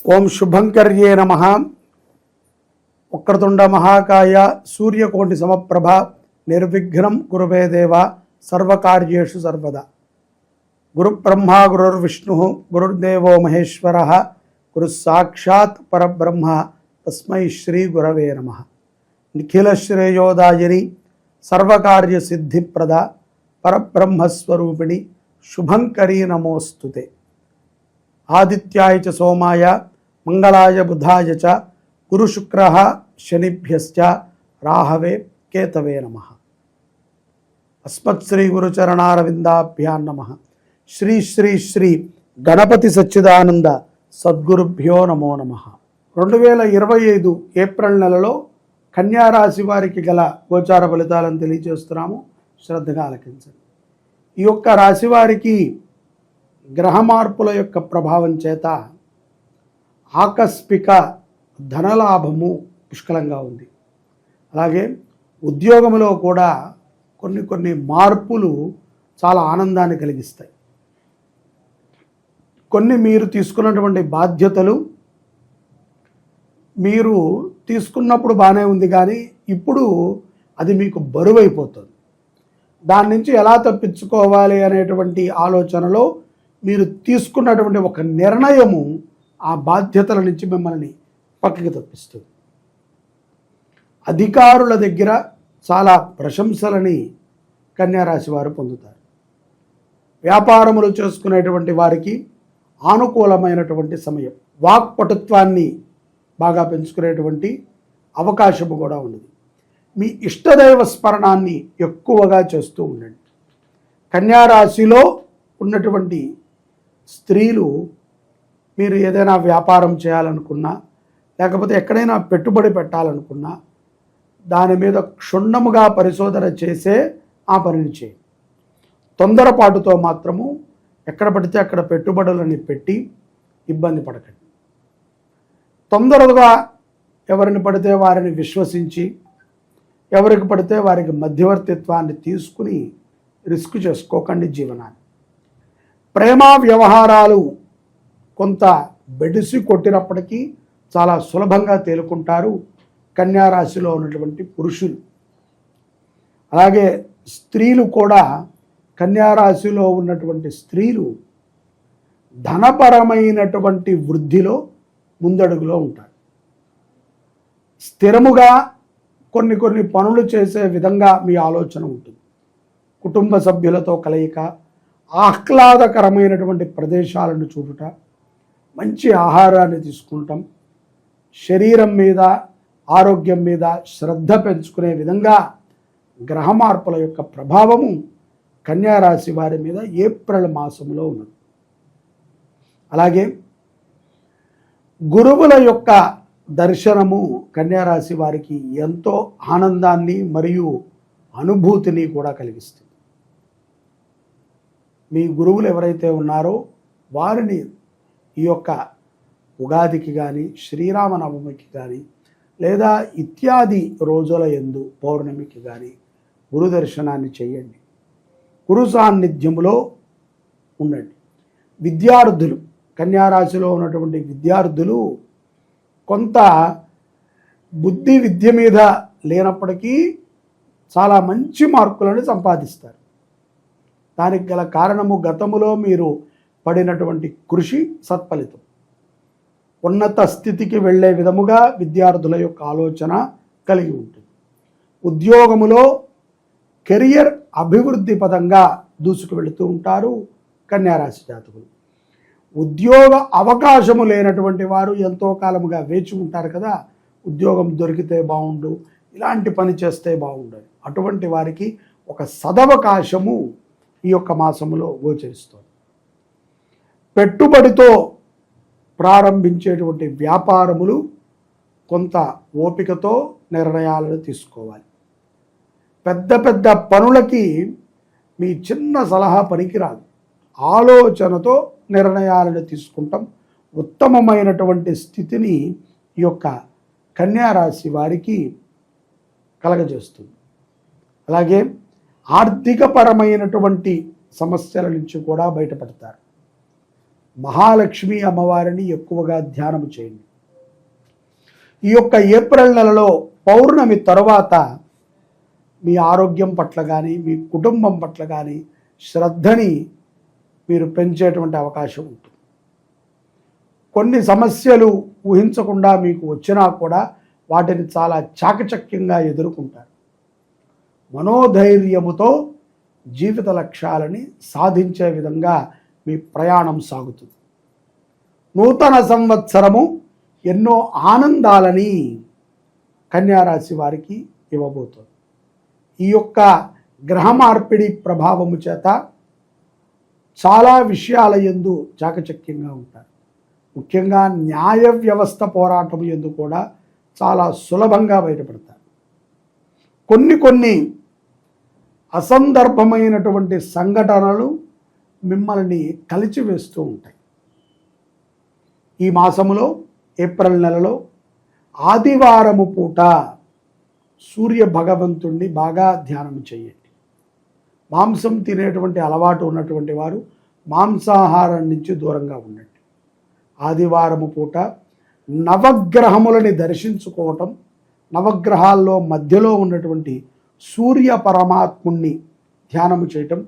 ఓం శుభంకర్యే నమః. వక్రతుండ మహాకాయ సూర్యకోటి సమప్రభ నిర్విఘ్నం కురుమే దేవ సర్వకార్యేషు సర్వదా. గురుబ్రహ్మ గురుర్విష్ణు గురుర్దేవో మహేశ్వర గురు సాక్షాత్ పరబ్రహ్మ తస్మై శ్రీ గురవే నమః. నిఖిల శ్రేయోదాయిని సర్వకార్య సిద్ధిప్రద పరబ్రహ్మస్వరూపిణి శుభంకరీ నమోస్తుతే. ఆదిత్యాయ చ సోమాయ మంగళాయ బుధాయ చ గురు శుక్ర శనిభ్యశ్చ రాహవే కేతవే నమః. అస్మత్ శ్రీ గురుచరణారవిందాభ్యాం నమః. శ్రీ శ్రీ శ్రీ గణపతి సచ్చిదానంద సద్గురుభ్యో నమో నమః. 2025 ఏప్రిల్ నెలలో కన్యారాశి వారికి గల గోచార ఫలితాలను తెలియజేస్తున్నాము. శ్రద్ధగా ఆలకించండి. ఈ యొక్క రాశి వారికి గ్రహ మార్పుల యొక్క ప్రభావం చేత ఆకస్మిక ధనలాభము పుష్కలంగా ఉంది. అలాగే ఉద్యోగంలో కూడా కొన్ని మార్పులు చాలా ఆనందాన్ని కలిగిస్తాయి. కొన్ని మీరు తీసుకున్నటువంటి బాధ్యతలు మీరు తీసుకున్నప్పుడు బాగానే ఉంది, కానీ ఇప్పుడు అది మీకు బరువైపోతుంది. దాని నుంచి ఎలా తప్పించుకోవాలి అనేటువంటి ఆలోచనలో మీరు తీసుకున్నటువంటి ఒక నిర్ణయము ఆ బాధ్యతల నుంచి మిమ్మల్ని పక్కకి తప్పిస్తుంది. అధికారుల దగ్గర చాలా ప్రశంసలని కన్యారాశి వారు పొందుతారు. వ్యాపారములు చేసుకునేటువంటి వారికి ఆనుకూలమైనటువంటి సమయం. వాక్పటుత్వాన్ని బాగా పెంచుకునేటువంటి అవకాశము కూడా ఉన్నది. మీ ఇష్టదైవ స్మరణాన్ని ఎక్కువగా చేస్తూ ఉండండి. కన్యారాశిలో ఉన్నటువంటి స్త్రీలు మీరు ఏదైనా వ్యాపారం చేయాలనుకున్నా, లేకపోతే ఎక్కడైనా పెట్టుబడి పెట్టాలనుకున్నా దాని మీద క్షుణ్ణముగా పరిశోధన చేసే ఆ పనిని చేయండి. తొందరపాటుతో మాత్రము ఎక్కడ పడితే అక్కడ పెట్టుబడులని పెట్టి ఇబ్బంది పడకండి. తొందరగా ఎవరిని పడితే వారిని విశ్వసించి ఎవరికి పడితే వారికి మధ్యవర్తిత్వాన్ని తీసుకుని రిస్క్ చేసుకోకండి జీవనాన్ని. ప్రేమ వ్యవహారాలు కొంత బెడిసి కొట్టినప్పటికీ చాలా సులభంగా తేలుకుంటారు కన్యారాశిలో ఉన్నటువంటి పురుషులు. అలాగే స్త్రీలు కూడా కన్యారాశిలో ఉన్నటువంటి స్త్రీలు ధనపరమైనటువంటి వృద్ధిలో ముందడుగులో ఉంటారు. స్థిరముగా కొన్ని పనులు చేసే విధంగా మీ ఆలోచన ఉంటుంది. కుటుంబ సభ్యులతో కలయిక, ఆహ్లాదకరమైనటువంటి ప్రదేశాలను చూడుట, మంచి ఆహారాన్ని తీసుకుంటాం, శరీరం మీద ఆరోగ్యం మీద శ్రద్ధ పెంచుకునే విధంగా గ్రహ మార్పుల యొక్క ప్రభావము కన్యారాశి వారి మీద ఏప్రిల్ మాసంలో ఉన్నది. అలాగే గురువుల యొక్క దర్శనము కన్యారాశి వారికి ఎంతో ఆనందాన్ని మరియు అనుభూతిని కూడా కలిగిస్తుంది. మీ గురువులు ఎవరైతే ఉన్నారో వారిని ఈ యొక్క ఉగాదికి కానీ, శ్రీరామనవమికి కానీ, లేదా ఇత్యాది రోజుల యందు పౌర్ణమికి కానీ గురు దర్శనాన్ని చేయండి. గురు సాన్నిధ్యములో ఉండండి. విద్యార్థులు, కన్యారాశిలో ఉన్నటువంటి విద్యార్థులు కొంత బుద్ధి విద్య మీద లేనప్పటికీ చాలా మంచి మార్కులను సంపాదిస్తారు. దానికి గల కారణము గతములో మీరు పడినటువంటి కృషి సత్ఫలితం. ఉన్నత స్థితికి వెళ్ళే విధముగా విద్యార్థుల యొక్క ఆలోచన కలిగి ఉంటుంది. ఉద్యోగములో కెరియర్ అభివృద్ధి పదంగా దూసుకు వెళుతూ ఉంటారు కన్యారాశి జాతకులు. ఉద్యోగ అవకాశము లేనటువంటి వారు ఎంతో కాలముగా వేచి ఉంటారు కదా, ఉద్యోగం దొరికితే బాగుండు, ఇలాంటి పని చేస్తే బాగుండదు. అటువంటి వారికి ఒక సదవకాశము ఈ యొక్క మాసములో గోచరిస్తుంది. పెట్టుబడితో ప్రారంభించేటువంటి వ్యాపారములు కొంత ఓపికతో నిర్ణయాలను తీసుకోవాలి. పెద్ద పనులకి మీ చిన్న సలహా పనికిరాదు. ఆలోచనతో నిర్ణయాలను తీసుకుంటాం. ఉత్తమమైనటువంటి స్థితిని ఈ యొక్క కన్యారాశి వారికి కలగజేస్తుంది. అలాగే ఆర్థికపరమైనటువంటి సమస్యల నుంచి కూడా బయటపడతారు. మహాలక్ష్మి అమ్మవారిని ఎక్కువగా ధ్యానం చేయండి. ఈ యొక్క ఏప్రిల్ నెలలో పౌర్ణమి తరువాత మీ ఆరోగ్యం పట్ల కానీ మీ కుటుంబం పట్ల కానీ శ్రద్ధని మీరు పెంచేటువంటి అవకాశం ఉంటుంది. కొన్ని సమస్యలు ఊహించకుండా మీకు వచ్చినా కూడా వాటిని చాలా చాకచక్యంగా ఎదుర్కొంటారు. మనోధైర్యముతో జీవిత లక్ష్యాలని సాధించే విధంగా మీ ప్రయాణం సాగుతుంది. నూతన సంవత్సరము ఎన్నో ఆనందాలని కన్యారాశి వారికి ఇవ్వబోతుంది. ఈ యొక్క గ్రహ మార్పిడి ప్రభావము చేత చాలా విషయాల యందు చాకచక్యంగా ఉంటారు. ముఖ్యంగా న్యాయ వ్యవస్థ పోరాటం యందు కూడా చాలా సులభంగా బయటపడతారు. కొన్ని అసందర్భమైనటువంటి సంఘటనలు మిమ్మల్ని కలిచివేస్తూ ఉంటాయి. ఈ మాసములో ఏప్రిల్ నెలలో ఆదివారము పూట సూర్య భగవంతుణ్ణి బాగా ధ్యానం చేయండి. మాంసం తినేటువంటి అలవాటు ఉన్నటువంటి వారు మాంసాహారం నుంచి దూరంగా ఉండండి. ఆదివారము పూట నవగ్రహములని దర్శించుకోవటం, నవగ్రహాల్లో మధ్యలో ఉన్నటువంటి సూర్య పరమాత్ముణ్ణి ధ్యానము చేయటం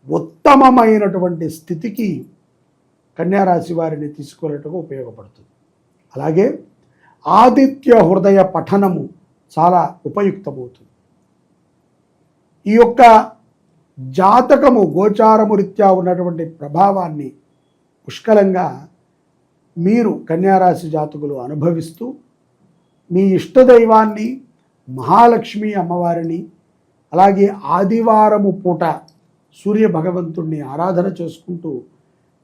ఉత్తమమైనటువంటి స్థితికి కన్యారాశి వారిని తీసుకునేట్టుగా ఉపయోగపడుతుంది. అలాగే ఆదిత్య హృదయ పఠనము చాలా ఉపయుక్తమవుతుంది. ఈ యొక్క జాతకము గోచారము రీత్యా ఉన్నటువంటి ప్రభావాన్ని పుష్కలంగా మీరు కన్యారాశి జాతకులు అనుభవిస్తూ మీ ఇష్టదైవాన్ని మహాలక్ష్మి అమ్మవారిని అలాగే ఆదివారము పూట సూర్య భగవంతుణ్ణి ఆరాధన చేసుకుంటూ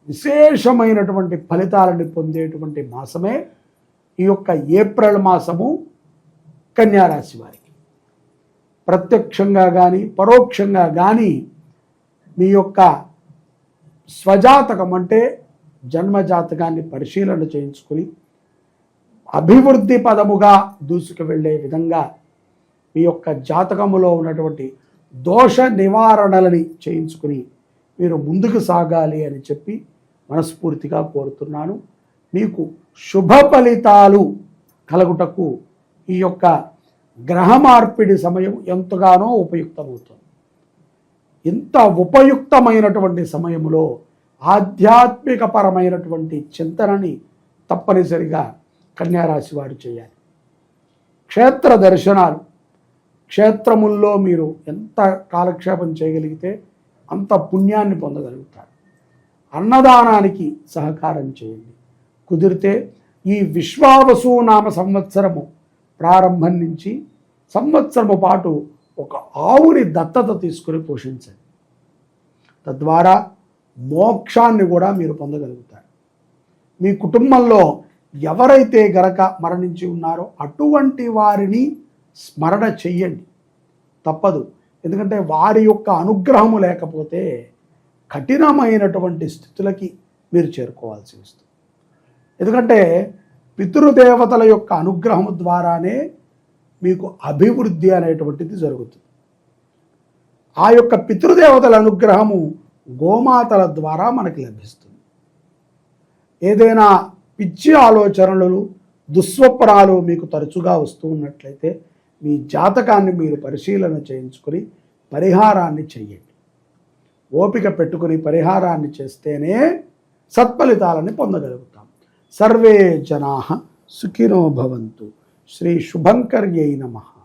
విశేషమైనటువంటి ఫలితాలను పొందేటువంటి మాసమే ఈ యొక్క ఏప్రిల్ మాసము కన్యారాశి వారికి. ప్రత్యక్షంగా కానీ పరోక్షంగా కానీ మీ యొక్క స్వజాతకం అంటే జన్మజాతకాన్ని పరిశీలన చేయించుకొని అభివృద్ధి పదముగా దూసుకు వెళ్ళే విధంగా మీ యొక్క జాతకములో ఉన్నటువంటి దోష నివారణలని చేయించుకుని మీరు ముందుకు సాగాలి అని చెప్పి మనస్ఫూర్తిగా కోరుతున్నాను. మీకు శుభ ఫలితాలు కలుగుటకు ఈ యొక్క గ్రహ మార్పిడి సమయం ఎంతగానో ఉపయుక్తమవుతుంది. ఇంత ఉపయుక్తమైనటువంటి సమయంలో ఆధ్యాత్మిక పరమైనటువంటి చింతనని తప్పనిసరిగా కన్యారాశి వారు చేయాలి. క్షేత్ర దర్శనాలు, క్షేత్రముల్లో మీరు ఎంత కాలక్షేపం చేయగలిగితే అంత పుణ్యాన్ని పొందగలుగుతారు. అన్నదానానికి సహకారం చేయండి. కుదిరితే ఈ విశ్వావసు నామ సంవత్సరము ప్రారంభం నుంచి సంవత్సరము పాటు ఒక ఆవుని దత్తత తీసుకుని పోషించండి. తద్వారా మోక్షాన్ని కూడా మీరు పొందగలుగుతారు. మీ కుటుంబంలో ఎవరైతే గనక మరణించి ఉన్నారో అటువంటి వారిని స్మరణ చెయ్యండి. తప్పదు. ఎందుకంటే వారి యొక్క అనుగ్రహము లేకపోతే కఠినమైనటువంటి స్థితులకి మీరు చేరుకోవాల్సి వస్తుంది. ఎందుకంటే పితృదేవతల యొక్క అనుగ్రహము ద్వారానే మీకు అభివృద్ధి అనేటువంటిది జరుగుతుంది. ఆ యొక్క పితృదేవతల అనుగ్రహము గోమాతల ద్వారా మనకి లభిస్తుంది. ఏదైనా పిచ్చి ఆలోచనలు, దుస్వప్నాలు మీకు తరచుగా వస్తూ ఉన్నట్లయితే మీ జాతకాన్ని మీరు పరిశీలన చేయించుకొని పరిహారాన్ని చెయ్యండి. ఓపిక పెట్టుకుని పరిహారాన్ని చేస్తేనే సత్ఫలితాలని పొందగలుగుతాం. సర్వే జనాః సుఖినో భవంతు. శ్రీ శుభంకర్యై నమః.